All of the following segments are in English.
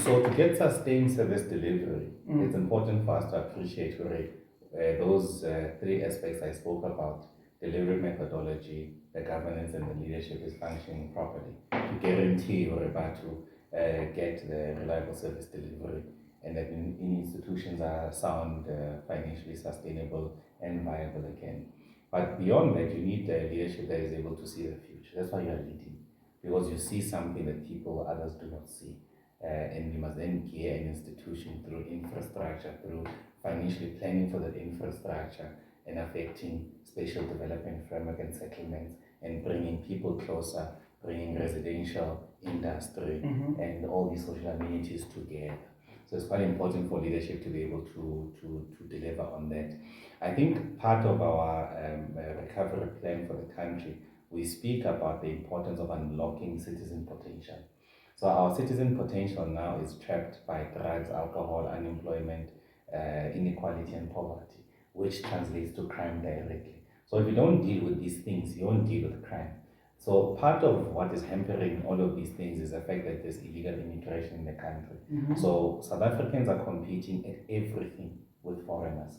So to get sustained service delivery, it's important for us to appreciate those three aspects I spoke about: delivery methodology, the governance, and the leadership is functioning properly to guarantee or about to get the reliable service delivery, and that institutions are sound, financially sustainable, and viable again. But beyond that, you need leadership that is able to see the future. That's why you are leading, because you see something that people, others do not see. And you must then gear an institution through infrastructure, through financially planning for the infrastructure and affecting spatial development framework and settlements and bringing people closer, bringing residential, industry, and all these social amenities together. So it's quite important for leadership to be able to deliver on that. I think part of our recovery plan for the country, we speak about the importance of unlocking citizen potential. So our citizen potential now is trapped by drugs, alcohol, unemployment, inequality, and poverty, which translates to crime directly. So if you don't deal with these things, you won't deal with crime. So part of what is hampering all of these things is the fact that there's illegal immigration in the country. So South Africans are competing at everything with foreigners,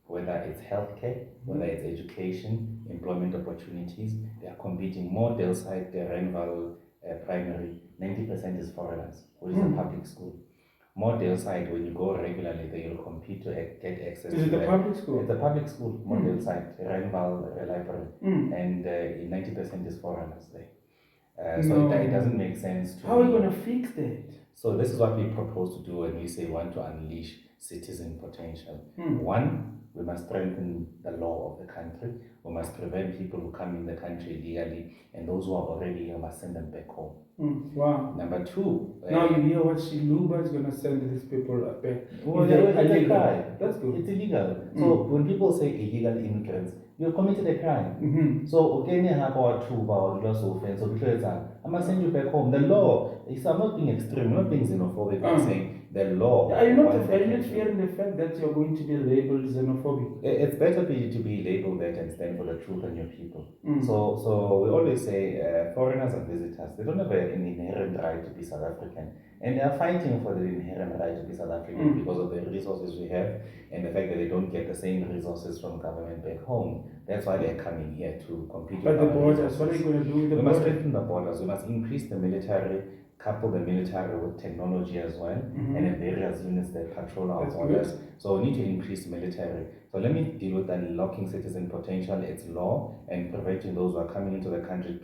whether it's healthcare, whether it's education, employment opportunities. They are competing. More Delside, the Renval primary, 90% is foreigners, which is a public school. Model side, when you go regularly, they will compete to get access Is to it a public school? It's a public school, model side, Renval library, and 90% is foreigners there. So it doesn't make sense to. How are we going to fix that? So this is what we propose to do when we say we want to unleash citizen potential. One, we must strengthen the law of the country. We must prevent people who come in the country illegally, and those who are already here must send them back home. Wow. Number two. Now you hear what Xiluva is going to send these people back. Well, it's a crime. That's good. It's illegal. So when people say illegal immigrants, you've committed a crime. So okay, I must send you back home. The law is, I'm not being extreme, I'm not being xenophobic. I'm saying the law. Are you not fearing the fact that you're going to be labeled xenophobic? It's better to be labeled that and stand for the truth and your people. So we always say foreigners and visitors, they don't have an inherent right to be South African. And they are fighting for the inherent right to be South African because of the resources we have and the fact that they don't get the same resources from government back home. That's why they're coming here to compete with the borders. What are you going to do with the borders? We must strengthen the borders. We must increase the military, couple the military with technology as well, and in various units that patrol our borders. So we need to increase military. So let me deal with unlocking citizen potential. It's law and preventing those who are coming into the country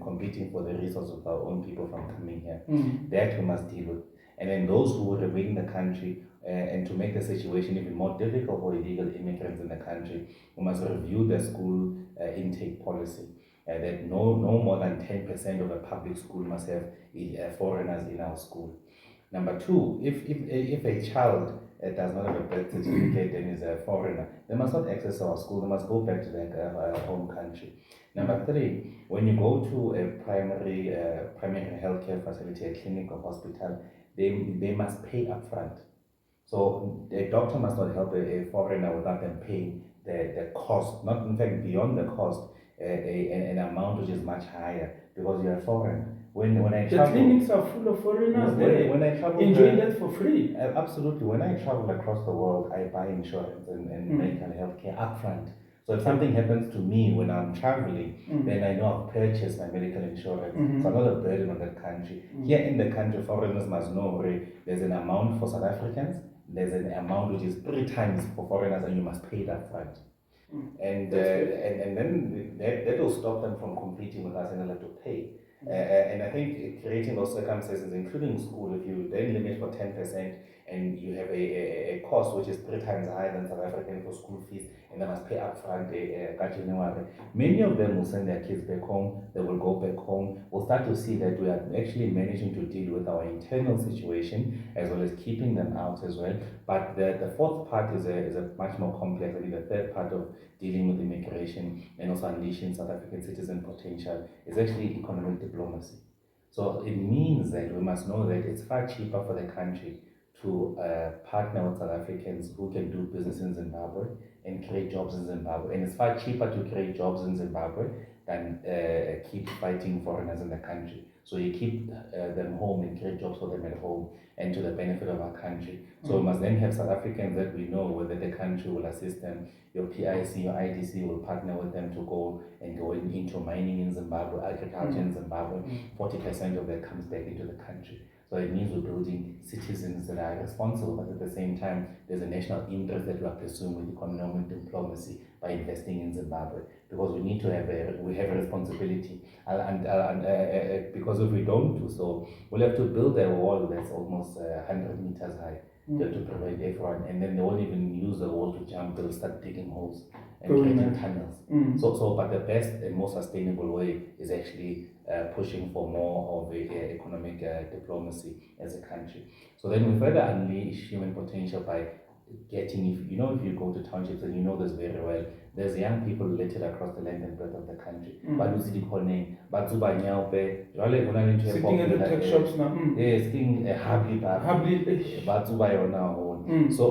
competing for the resources of our own people from coming here. That we must deal with. And then those who will remain in the country, and to make the situation even more difficult for illegal immigrants in the country, we must review the school intake policy. That no more than 10% of a public school must have foreigners in our school. Number two, if a child does not have a birth certificate and is a foreigner, they must not access our school, they must go back to their home country. Number three, when you go to a primary healthcare facility, a clinic or hospital, they must pay upfront. So the doctor must not help a foreigner without them paying the cost, not in fact beyond the cost, an amount which is much higher because you're foreign. When I travel, the clinics are full of foreigners. When I travel, enjoy that for free. Absolutely. When I travel across the world, I buy insurance and medical health care upfront. So if something happens to me when I'm traveling, then I know I've purchased my medical insurance. So I'm not a burden on that country. Here in the country, foreigners must know there's an amount for South Africans, there's an amount which is 3 times for foreigners, and you must pay that upfront. And then that will stop them from competing with us and they'll have to pay. And I think creating those circumstances, including school, if you then limit for 10%, and you have a cost which is 3 times higher than South African for school fees, and they must pay upfront January. Many of them will send their kids back home, they will go back home. We'll start to see that we are actually managing to deal with our internal situation as well as keeping them out as well. But the fourth part is a much more complex. I think the third part of dealing with immigration and also unleashing South African citizen potential is actually economic diplomacy. So it means that we must know that it's far cheaper for the country to partner with South Africans who can do business in Zimbabwe and create jobs in Zimbabwe. And it's far cheaper to create jobs in Zimbabwe than keep fighting foreigners in the country. So you keep them home and create jobs for them at home and to the benefit of our country. So we must then have South Africans that we know whether the country will assist them. Your PIC, your IDC will partner with them to go into mining in Zimbabwe, agriculture in Zimbabwe. 40% of that comes back into the country. So it means we're building citizens that are responsible, but at the same time, there's a national interest that we are pursuing with economic diplomacy by investing in Zimbabwe, because we need to have a responsibility. Because if we don't do so, we'll have to build a wall that's almost 100 meters high to prevent everyone, and then they won't even use the wall to jump. They'll start digging holes and creating tunnels. But the best and most sustainable way is actually pushing for more of a economic diplomacy as a country. So then we further unleash human potential by getting, if you go to townships, and you know this very well, there's young people littered across the length and breadth of the country. Sitting at the tech shops now.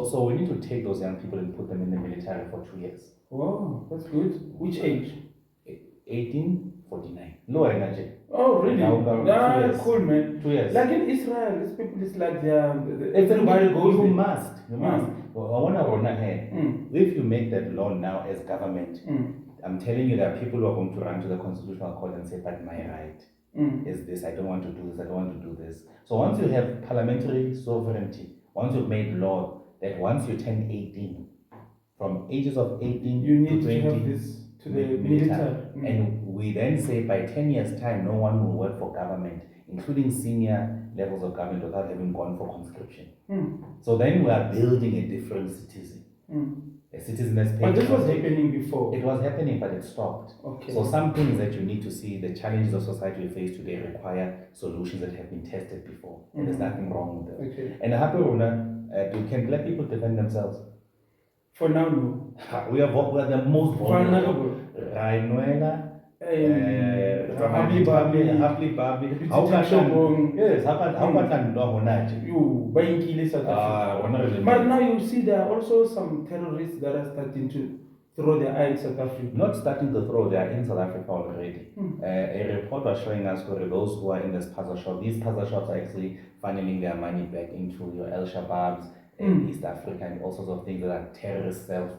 So we need to take those young people and put them in the military for 2 years. Wow, that's good. Which age? 1849. Lower energy. Oh, really? Years. Cool, man. 2 years. Like in Israel, these people, it's like everybody goes. You must. I want to run ahead. If you make that law now as government, I'm telling you, there are people who are going to run to the Constitutional Court and say, but my right is this. I don't want to do this. I don't want to do this. So once you have parliamentary sovereignty, once you've made law that once you turn 18, from ages of 18 you need to 20, to have this to the military. And we then say by 10 years' time, no one will work for government, including senior levels of government, without having gone for conscription. So then we are building a different citizen. A citizen that's paid. But this was happening before. It was happening, but it stopped. Okay. So some things that you need to see, the challenges of society we face today require solutions that have been tested before. And there's nothing wrong with them. Okay. And can black people defend themselves? For now, no. We are the most vulnerable. Rainuela, But now you see there are also some terrorists that are starting to throw their eye at South Africa. Not starting to throw, they are in South Africa already. A report was showing us for those who are in this puzzle shop. These puzzle shops are actually funneling their money back into your El Shabaabs in East Africa and all sorts of things that are terrorist cells.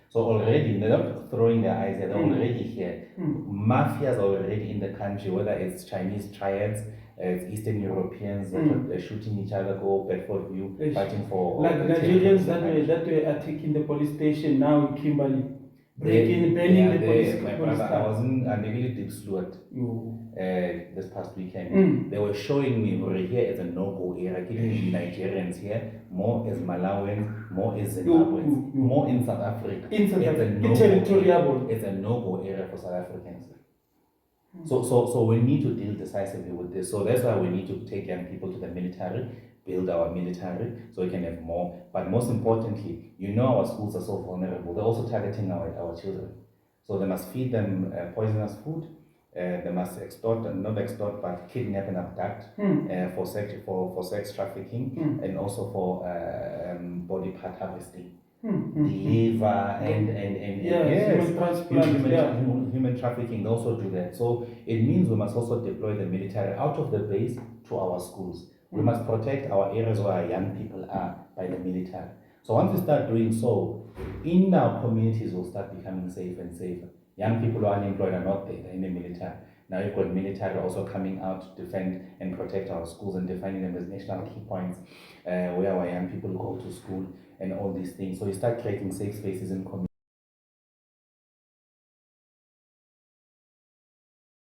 So already, they're not throwing their eyes here, they're already here. Mafias are already in the country, whether it's Chinese triads, it's Eastern Europeans that are shooting each other, go Bedford View, fighting for... Like Nigerians that were attacking the police station now in Kimberley, banning the police. My brother, I was in Negili Deep Sluat this past weekend. They were showing me over here as a no-go area, killing Nigerians here, more as Malawians, more as Zimbabweans, more in South Africa. It's a no-go area for South Africans. So we need to deal decisively with this. So that's why we need to take young people to the military, build our military so we can have more. But most importantly, our schools are so vulnerable. They're also targeting our children. So they must feed them poisonous food. They must but kidnap and abduct for sex trafficking and also for body part harvesting. Liver and human trafficking, they also do that. So it means we must also deploy the military out of the base to our schools. We must protect our areas where our young people are by the military. So once we start doing so, in our communities will start becoming safer and safer. Young people who are unemployed are not there, they're in the military. Now you've got military also coming out to defend and protect our schools and defining them as national key points where our young people go to school and all these things. So you start creating safe spaces in communities.